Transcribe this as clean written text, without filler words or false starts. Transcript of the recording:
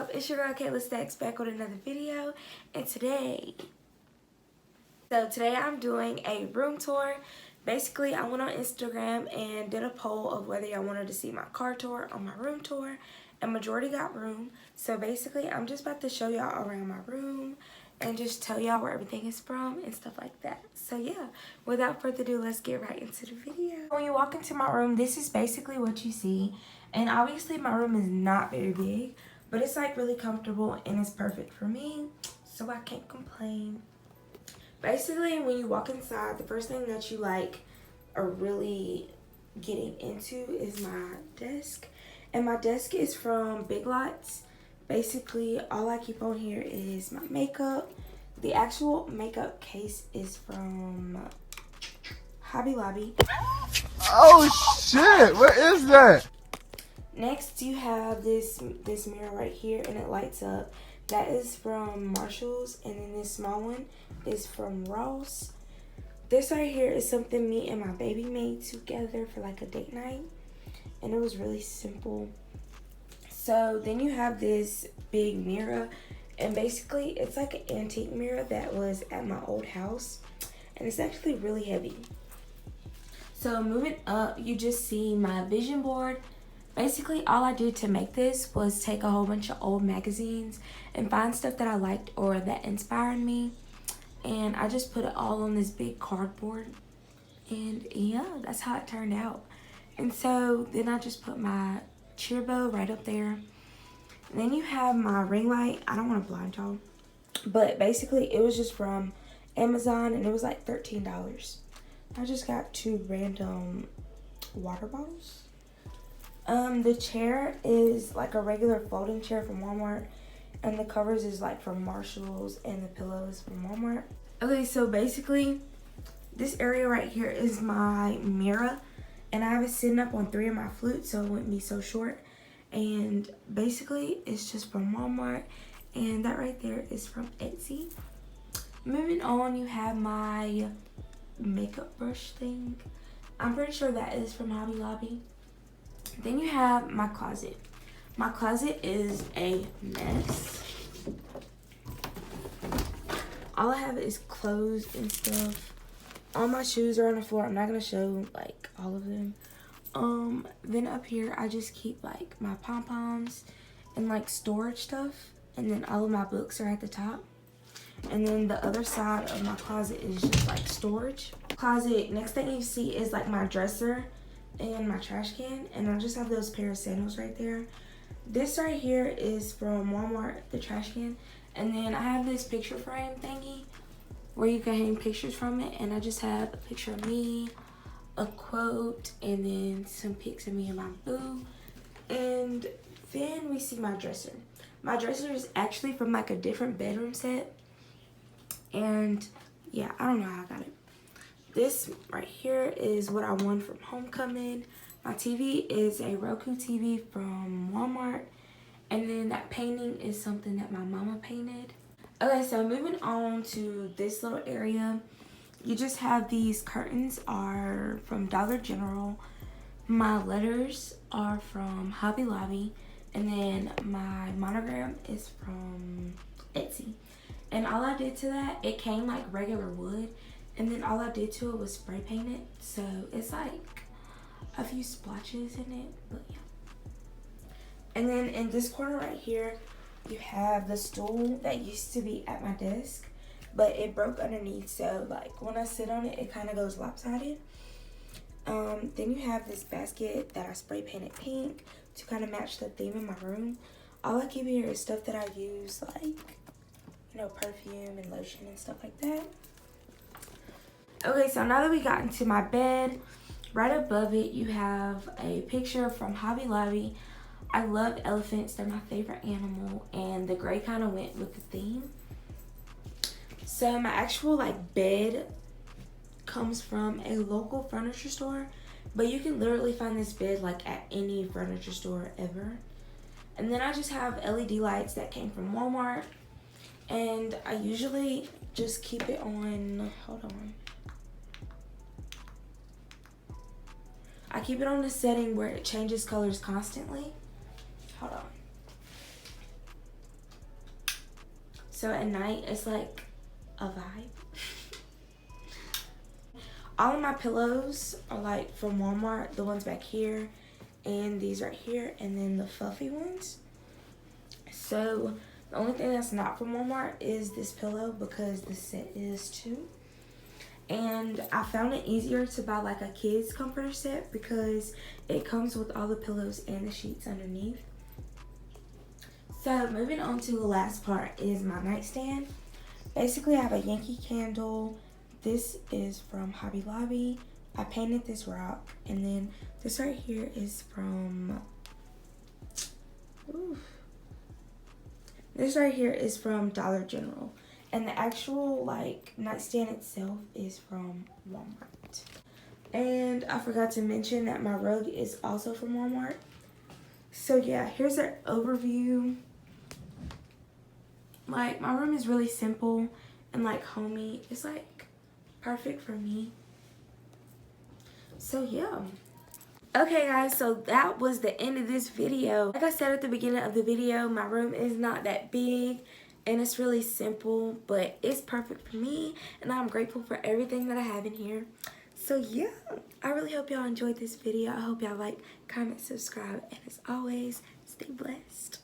up? It's your girl Kayla back with another video, and today I'm doing a room tour. Basically, I went on Instagram and did a poll of whether y'all wanted to see my car tour or my room tour, and majority got room. So basically, I'm just about to show y'all around my room and just tell y'all where everything is from and stuff like that. So yeah, without further ado, let's get right into the video. When you walk into my room, this is basically what you see. And obviously my room is not very big, but it's like really comfortable and it's perfect for me, so I can't complain. Basically, when you walk inside, the first thing that you like are really getting into is my desk. And my desk is from Big Lots. Basically, all I keep on here is my makeup. The actual makeup case is from Hobby Lobby. Oh shit, what is that? Next, you have this mirror right here, and it lights up. That is from Marshall's, and then this small one is from Ross. This right here is something me and my baby made together for like a date night, and it was really simple. So then you have this big mirror, and basically it's like an antique mirror that was at my old house, and it's actually really heavy. So moving up, you just see my vision board. Basically, all I did to make this was take a whole bunch of old magazines and find stuff that I liked or that inspired me, and I just put it all on this big cardboard, and yeah, that's how it turned out. And so then I just put my cheer bow right up there. And then you have my ring light. I don't want to blind y'all, but basically it was just from Amazon, and it was like $13. I just got 2 random water bottles. The chair is like a regular folding chair from Walmart, and the covers is like from Marshall's, and the pillows from Walmart. Okay, so basically this area right here is my mirror, and I have it sitting up on 3 of my flutes so it wouldn't be so short. And basically it's just from Walmart, and that right there is from Etsy. Moving on, you have my makeup brush thing. I'm pretty sure that is from Hobby Lobby. Then you have my closet. My closet is a mess. All I have is clothes and stuff. All my shoes are on the floor. I'm not gonna show like all of them. Then up here I just keep like my pom-poms and like storage stuff, and then all of my books are at the top. And then the other side of my closet is just like storage. Closet, next thing you see is like my dresser and my trash can, and I just have those pair of sandals right there. This right here is from Walmart, the trash can. And then I have this picture frame thingy where you can hang pictures from it, and I just have a picture of me, a quote, and then some pics of me and my boo. And then we see my dresser. My dresser is actually from like a different bedroom set, and yeah, I don't know how I got it. This right here is what I won from homecoming. My TV is a Roku TV from Walmart. And then that painting is something that my mama painted. Okay, so moving on to this little area. You just have these curtains are from Dollar General. My letters are from Hobby Lobby. And then my monogram is from Etsy. And all I did to that, it came like regular wood. And then all I did to it was spray paint it. So it's like a few splotches in it, but yeah. And then in this corner right here, you have the stool that used to be at my desk, but it broke underneath. So like when I sit on it, it kind of goes lopsided. Then you have this basket that I spray painted pink to kind of match the theme in my room. All I keep here is stuff that I use, like, you know, perfume and lotion and stuff like that. Okay, so now that we got into my bed, right above it you have a picture from Hobby Lobby. I love elephants, they're my favorite animal, and the gray kind of went with the theme. So my actual like bed comes from a local furniture store, but you can literally find this bed like at any furniture store ever. And then I just have LED lights that came from Walmart, and I usually just keep it on, hold on. I keep it on the setting where it changes colors constantly. Hold on. So at night, it's like a vibe. All of my pillows are like from Walmart. The ones back here and these right here, and then the fluffy ones. So the only thing that's not from Walmart is this pillow because the set is too. And I found it easier to buy like a kid's comforter set because it comes with all the pillows and the sheets underneath. So moving on to the last part is my nightstand. Basically, I have a Yankee candle. This is from Hobby Lobby. I painted this rock. And then this right here is from... This right here is from Dollar General. And the actual like nightstand itself is from Walmart. And I forgot to mention that my rug is also from Walmart. So yeah, here's an overview. Like, my room is really simple and like homey. It's like perfect for me. So yeah. Okay guys, so that was the end of this video. Like I said at the beginning of the video, my room is not that big and it's really simple, but it's perfect for me and I'm grateful for everything that I have in here. So yeah, I really hope y'all enjoyed this video. I hope y'all like, comment, subscribe, and as always, stay blessed.